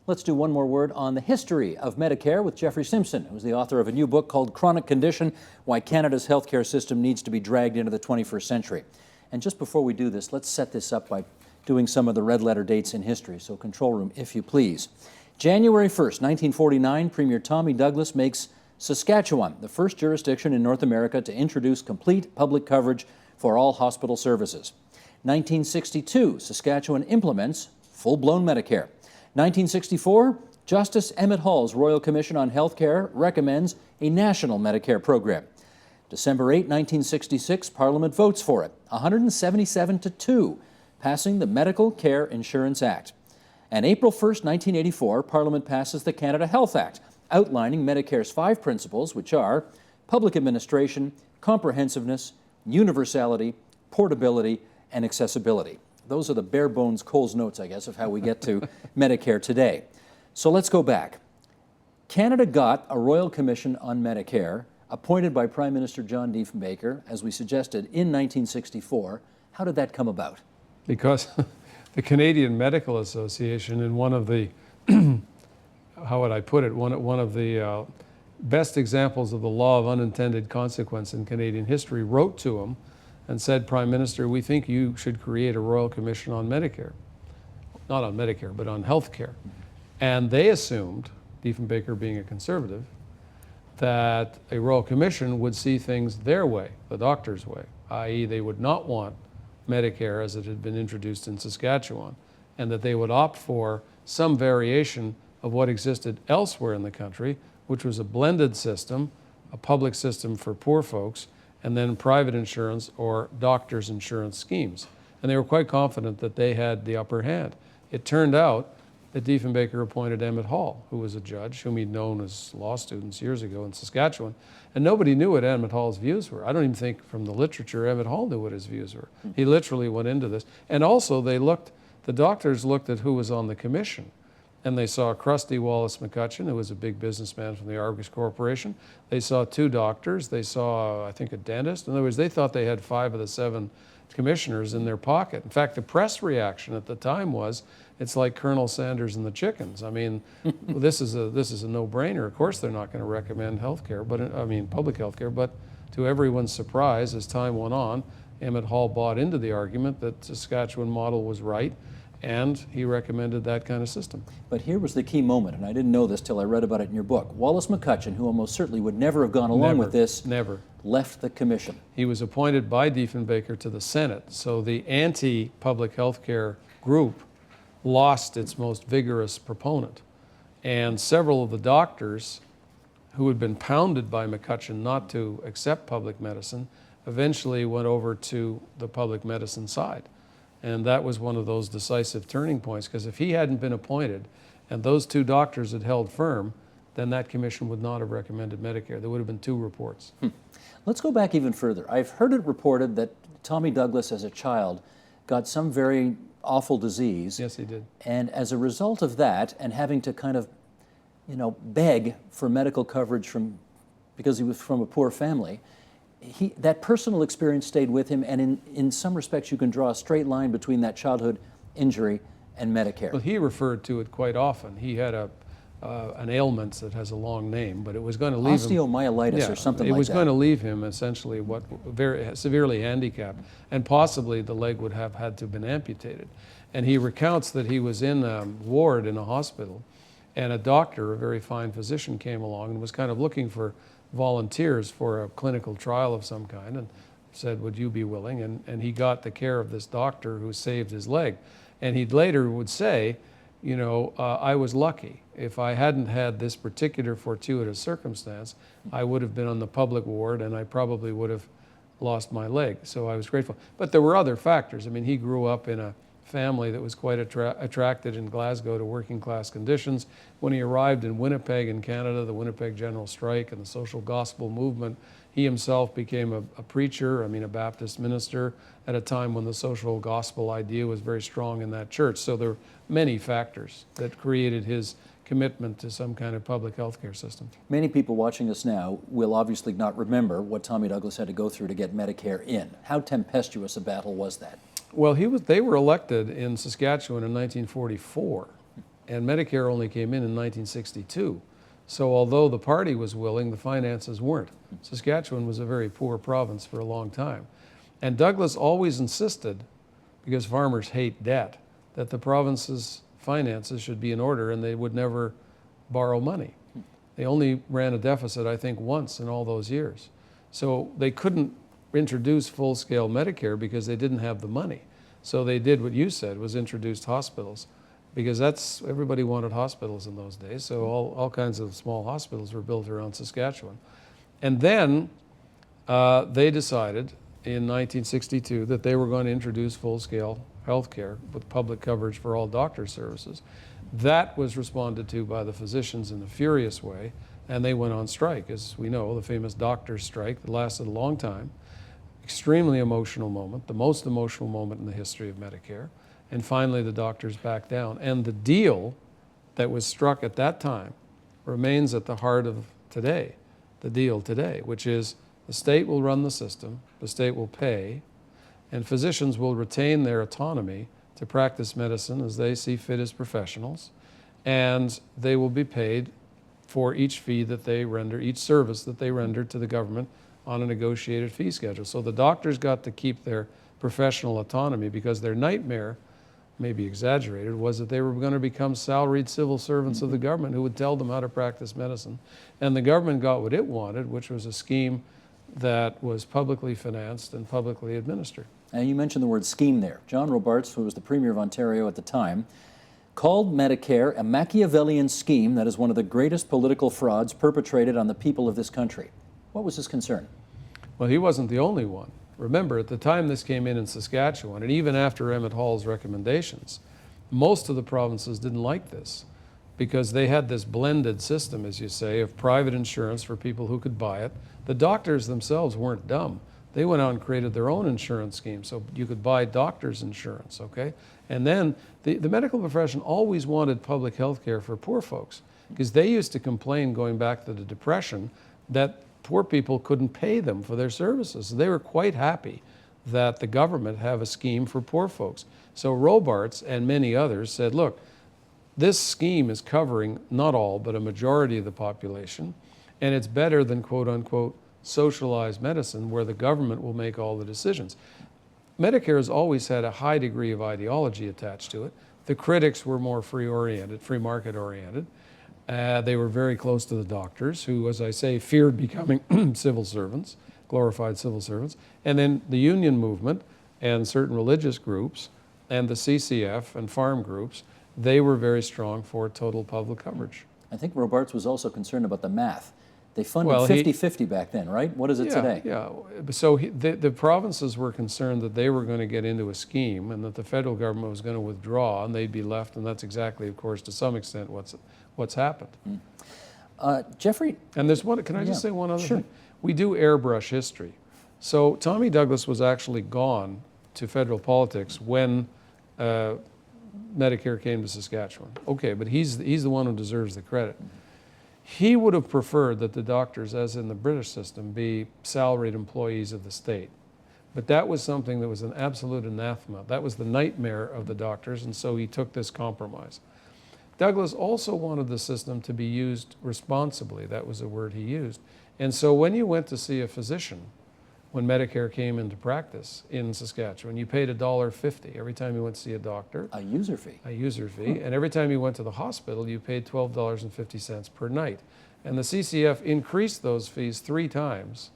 Let's do one more word on the history of Medicare with Jeffrey Simpson, who's the author of a new book called Chronic Condition: Why Canada's Healthcare System Needs to be Dragged into the 21st Century. And just before we do this, let's set this up by doing some of the red letter dates in history. So control room, if you please. January 1st, 1949, Premier Tommy Douglas makes Saskatchewan the first jurisdiction in North America to introduce complete public coverage for all hospital services. 1962, Saskatchewan implements full-blown Medicare. 1964, Justice Emmett Hall's Royal Commission on Healthcare recommends a national Medicare program. December 8, 1966, Parliament votes for it, 177-2, passing the Medical Care Insurance Act. And April 1st, 1984, Parliament passes the Canada Health Act, outlining Medicare's 5 principles, which are public administration, comprehensiveness, universality, portability, and accessibility. Those are the bare bones Coles Notes, I guess, of how we get to Medicare today. So let's go back. Canada got a Royal Commission on Medicare, appointed by Prime Minister John Diefenbaker, as we suggested, in 1964. How did that come about? Because the Canadian Medical Association, in one of the, how would I put it, one of the best examples of the law of unintended consequence in Canadian history, wrote to him and said, Prime Minister, we think you should create a Royal Commission on Medicare. Not on Medicare, but on health care. And they assumed, Diefenbaker being a conservative, that a Royal Commission would see things their way, the doctor's way, i.e. they would not want Medicare as it had been introduced in Saskatchewan, and that they would opt for some variation of what existed elsewhere in the country, which was a blended system, a public system for poor folks, and then private insurance or doctors' insurance schemes. And they were quite confident that they had the upper hand. It turned out that Diefenbaker appointed Emmett Hall, who was a judge, whom he'd known as law students years ago in Saskatchewan, and nobody knew what Emmett Hall's views were. I don't even think from the literature Emmett Hall knew what his views were. He literally went into this. And also the doctors looked at who was on the commission, and they saw Krusty Wallace McCutcheon, who was a big businessman from the Argus Corporation. They saw 2 doctors. They saw, I think, a dentist. In other words, they thought they had 5 of the 7 commissioners in their pocket. In fact, the press reaction at the time was, it's like Colonel Sanders and the chickens. I mean, this is a no-brainer. Of course, they're not going to recommend healthcare, public healthcare. But to everyone's surprise, as time went on, Emmett Hall bought into the argument that the Saskatchewan model was right, and he recommended that kind of system. But here was the key moment, and I didn't know this till I read about it in your book. Wallace McCutcheon, who almost certainly would never have gone along with this, left the commission. He was appointed by Diefenbaker to the Senate, so the anti-public health care group lost its most vigorous proponent. And several of the doctors who had been pounded by McCutcheon not to accept public medicine eventually went over to the public medicine side. And that was one of those decisive turning points, because if he hadn't been appointed and those 2 doctors had held firm, then that commission would not have recommended Medicare. There would have been 2 reports. Let's go back even further. I've heard it reported that Tommy Douglas, as a child, got some very awful disease. Yes, he did. And as a result of that, and having to kind of, beg for medical coverage because he was from a poor family, that personal experience stayed with him, and in some respects you can draw a straight line between that childhood injury and Medicare. Well, he referred to it quite often. He had an ailment that has a long name, but it was going to leave osteomyelitis or something like that. It was going to leave him essentially very severely handicapped, and possibly the leg would have had to have been amputated. And he recounts that he was in a ward in a hospital, and a doctor, a very fine physician, came along and was kind of looking for volunteers for a clinical trial of some kind, and said, would you be willing? And he got the care of this doctor who saved his leg. And he later would say, I was lucky. If I hadn't had this particular fortuitous circumstance, I would have been on the public ward and I probably would have lost my leg. So I was grateful. But there were other factors. I mean, he grew up in a family that was quite attracted in Glasgow to working class conditions. When he arrived in Winnipeg in Canada, the Winnipeg General Strike and the social gospel movement, he himself became a preacher, a Baptist minister, at a time when the social gospel idea was very strong in that church. So there were many factors that created his commitment to some kind of public health care system. Many people watching us now will obviously not remember what Tommy Douglas had to go through to get Medicare in. How tempestuous a battle was that? Well, they were elected in Saskatchewan in 1944. and Medicare only came in 1962. So although the party was willing, the finances weren't. Saskatchewan was a very poor province for a long time. And Douglas always insisted, because farmers hate debt, that the province's finances should be in order and they would never borrow money. They only ran a deficit, I think, once in all those years. So they couldn't introduce full-scale Medicare because they didn't have the money. So they did what you said, was introduced hospitals, because everybody wanted hospitals in those days. So all kinds of small hospitals were built around Saskatchewan. And then they decided in 1962 that they were going to introduce full-scale health care with public coverage for all doctor services. That was responded to by the physicians in a furious way, and they went on strike. As we know, the famous doctors' strike that lasted a long time. Extremely emotional moment, the most emotional moment in the history of Medicare. And finally, the doctors backed down. And the deal that was struck at that time remains at the heart of today, the deal today, which is the state will run the system, the state will pay, and physicians will retain their autonomy to practice medicine as they see fit as professionals, and they will be paid for each fee that they render, each service that they render to the government on a negotiated fee schedule. So the doctors got to keep their professional autonomy, because their nightmare, maybe exaggerated, was that they were going to become salaried civil servants of the government who would tell them how to practice medicine. And the government got what it wanted, which was a scheme that was publicly financed and publicly administered. And you mentioned the word scheme there. John Robarts, who was the Premier of Ontario at the time, called Medicare a Machiavellian scheme that is one of the greatest political frauds perpetrated on the people of this country. What was his concern? Well, he wasn't the only one. Remember, at the time this came in Saskatchewan, and even after Emmett Hall's recommendations, most of the provinces didn't like this, because they had this blended system, as you say, of private insurance for people who could buy it. The doctors themselves weren't dumb. They went out and created their own insurance scheme, so you could buy doctor's insurance, okay? And then the medical profession always wanted public health care for poor folks, because they used to complain, going back to the Depression, that poor people couldn't pay them for their services. So they were quite happy that the government have a scheme for poor folks. So Robarts and many others said, look, this scheme is covering not all, but a majority of the population, and it's better than, quote unquote, socialized medicine, where the government will make all the decisions. Medicare has always had a high degree of ideology attached to it. The critics were more free-oriented, free market-oriented. They were very close to the doctors, who, as I say, feared becoming civil servants, glorified civil servants. And then the union movement and certain religious groups and the CCF and farm groups, they were very strong for total public coverage. I think Robarts was also concerned about the math. They funded Well, 50-50 back then, right? What is it today? Yeah, so the provinces were concerned that they were going to get into a scheme and that the federal government was going to withdraw and they'd be left, and that's exactly, of course, to some extent what's happened. Jeffrey? And there's one, can I just say one other Sure. thing? We do airbrush history. So Tommy Douglas was actually gone to federal politics when Medicare came to Saskatchewan. Okay, but he's the one who deserves the credit. He would have preferred that the doctors, as in the British system, be salaried employees of the state. But that was something that was an absolute anathema. That was the nightmare of the doctors, and so he took this compromise. Douglas also wanted the system to be used responsibly. That was a word he used. And so when you went to see a physician, when Medicare came into practice in Saskatchewan, you paid $1.50 every time you went to see a doctor. A user fee. A user fee. And every time you went to the hospital, you paid $12.50 per night. And the CCF increased those fees 3 times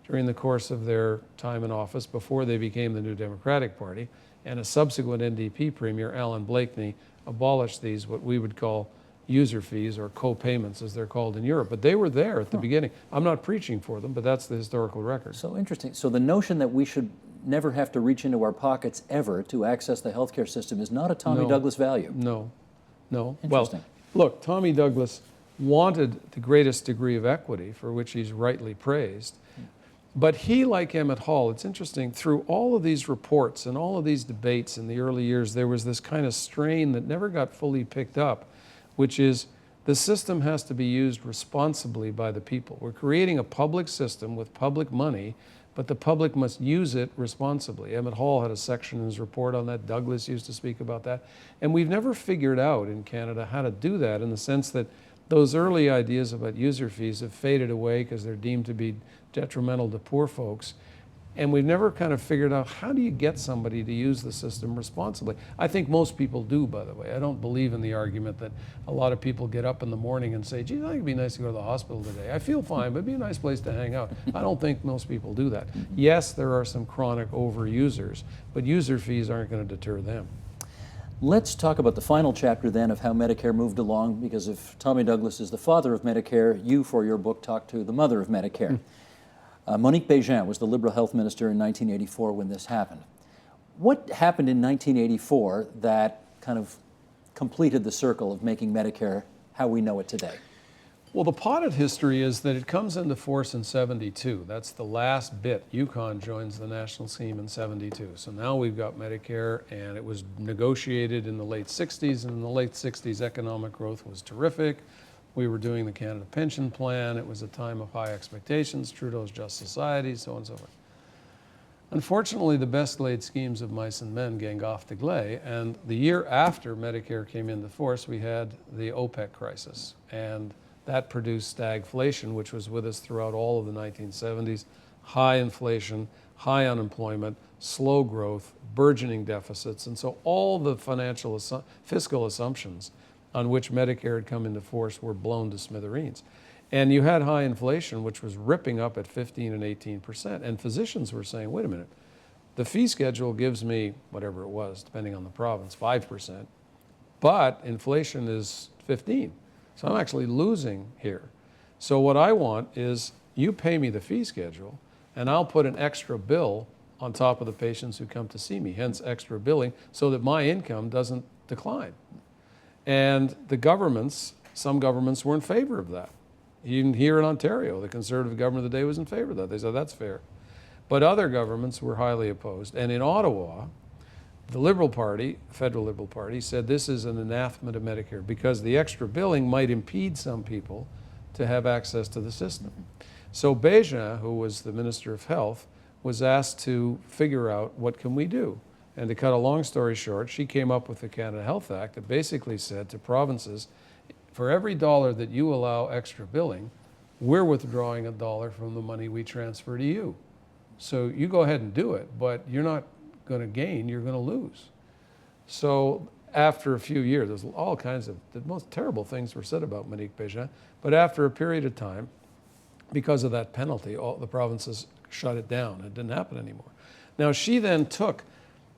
during the course of their time in office before they became the New Democratic Party. And a subsequent NDP premier, Alan Blakeney, abolished these, what we would call user fees, or co-payments as they're called in Europe. But they were there at the beginning. I'm not preaching for them, but that's the historical record. So interesting. So the notion that we should never have to reach into our pockets ever to access the healthcare system is not a Tommy Douglas value. No. Interesting. Well, look, Tommy Douglas wanted the greatest degree of equity, for which he's rightly praised. But he, like Emmett Hall, it's interesting, through all of these reports and all of these debates in the early years, there was this kind of strain that never got fully picked up, which is the system has to be used responsibly by the people. We're creating a public system with public money, but the public must use it responsibly. Emmett Hall had a section in his report on that. Douglas used to speak about that. And we've never figured out in Canada how to do that, in the sense that those early ideas about user fees have faded away because they're deemed to be detrimental to poor folks. And we've never kind of figured out, how do you get somebody to use the system responsibly? I think most people do, by the way. I don't believe in the argument that a lot of people get up in the morning and say, gee, I think it'd be nice to go to the hospital today. I feel fine, but it'd be a nice place to hang out. I don't think most people do that. Yes, there are some chronic overusers, but user fees aren't going to deter them. Let's talk about the final chapter then of how Medicare moved along, because if Tommy Douglas is the father of Medicare, you, for your book, talked to the mother of Medicare. Monique Bégin was the Liberal Health Minister in 1984 when this happened. What happened in 1984 that kind of completed the circle of making Medicare how we know it today? Well, the potted history is that it comes into force in 72. That's the last bit. Yukon joins the national scheme in 72. So now we've got Medicare, and it was negotiated in the late 60s, and in the late 60s economic growth was terrific. We were doing the Canada Pension Plan. It was a time of high expectations, Trudeau's Just Society, so on and so forth. Unfortunately, the best laid schemes of mice and men gang off the glay, and the year after Medicare came into force, we had the OPEC crisis, and that produced stagflation, which was with us throughout all of the 1970s. High inflation, high unemployment, slow growth, burgeoning deficits, and so all the fiscal assumptions on which Medicare had come into force were blown to smithereens. And you had high inflation, which was ripping up at 15 and 18%. And physicians were saying, wait a minute, the fee schedule gives me, whatever it was, depending on the province, 5%, but inflation is 15. So I'm actually losing here. So what I want is you pay me the fee schedule, and I'll put an extra bill on top of the patients who come to see me, hence extra billing, so that my income doesn't decline. And the governments, some governments were in favor of that. Even here in Ontario, the Conservative government of the day was in favor of that. They said, that's fair. But other governments were highly opposed. And in Ottawa, the Liberal Party, Federal Liberal Party, said this is an anathema to Medicare because the extra billing might impede some people to have access to the system. So Bégin, who was the Minister of Health, was asked to figure out what can we do. And to cut a long story short, she came up with the Canada Health Act that basically said to provinces, for every dollar that you allow extra billing, we're withdrawing a dollar from the money we transfer to you. So you go ahead and do it, but you're not going to gain, you're going to lose. So after a few years, there's all kinds of, the most terrible things were said about Monique Bégin, but after a period of time, because of that penalty, all the provinces shut it down. It didn't happen anymore. Now she then took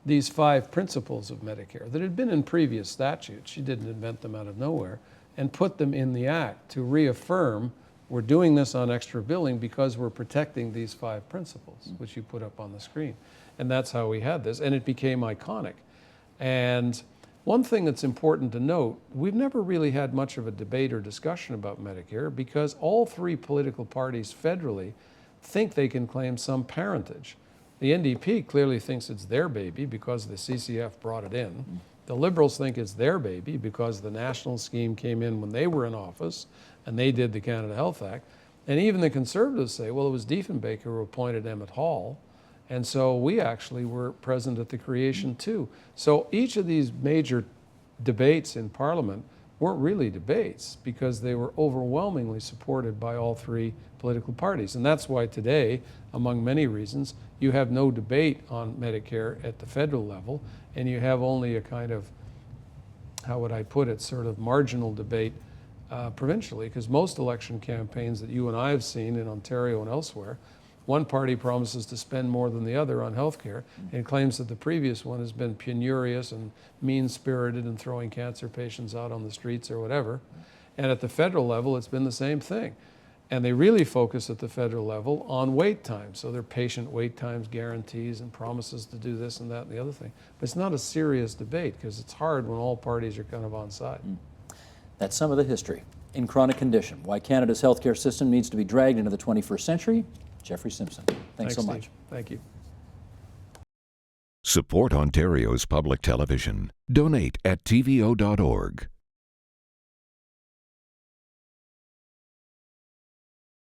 these 5 principles of Medicare that had been in previous statutes, she didn't invent them out of nowhere, and put them in the Act to reaffirm we're doing this on extra billing because we're protecting these 5 principles, which you put up on the screen. And that's how we had this, and it became iconic. And one thing that's important to note, we've never really had much of a debate or discussion about Medicare because all 3 political parties federally think they can claim some parentage. The NDP clearly thinks it's their baby because the CCF brought it in. The Liberals think it's their baby because the national scheme came in when they were in office and they did the Canada Health Act. And even the Conservatives say, well, it was Diefenbaker who appointed Emmett Hall, and so we actually were present at the creation too. So each of these major debates in Parliament weren't really debates because they were overwhelmingly supported by all 3 political parties. And that's why today, among many reasons, you have no debate on Medicare at the federal level, and you have only a kind of, how would I put it, sort of marginal debate provincially, because most election campaigns that you and I have seen in Ontario and elsewhere, one party promises to spend more than the other on health care and claims that the previous one has been penurious and mean-spirited and throwing cancer patients out on the streets or whatever. And at the federal level, it's been the same thing. And they really focus at the federal level on wait times. So they're patient wait times, guarantees, and promises to do this and that and the other thing. But it's not a serious debate because it's hard when all parties are kind of on side. That's some of the history. In Chronic Condition, Why Canada's Healthcare System Needs to be Dragged into the 21st Century, Jeffrey Simpson. Thanks so much. Steve. Thank you. Support Ontario's public television. Donate at tvo.org.